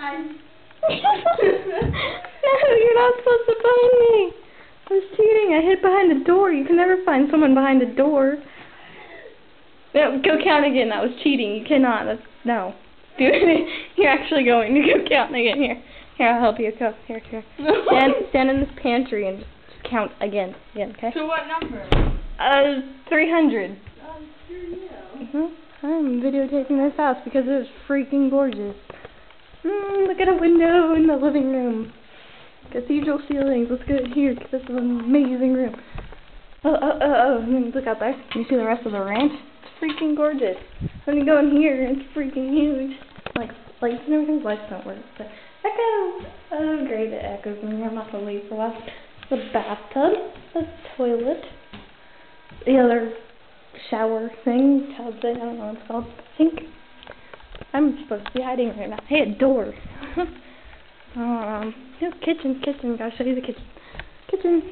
No, you're not supposed to find me. I was cheating. I hid behind the door. You can never find someone behind the door. No, go count again. That was cheating. You cannot. No. Do it. You're actually going to go count again. Here, I'll help you. Go. Here. Stand in this pantry and just count again, okay? So what number? 300. Sure. I'm videotaping this house because it is freaking gorgeous. Look at a window in the living room. Cathedral ceilings. Let's go here because this is an amazing room. Look out there. Can you see the rest of the ranch? It's freaking gorgeous. Let me go in here. It's freaking huge. Like lights and everything. Lights don't work. But echo. Oh great, it echoes in here. I'm not gonna leave for a while. The bathtub. The toilet. The other shower thing, tub thing, I don't know what it's called. Sink. I'm supposed to be hiding right now. Hey, a door. Kitchen. Gotta show you the kitchen.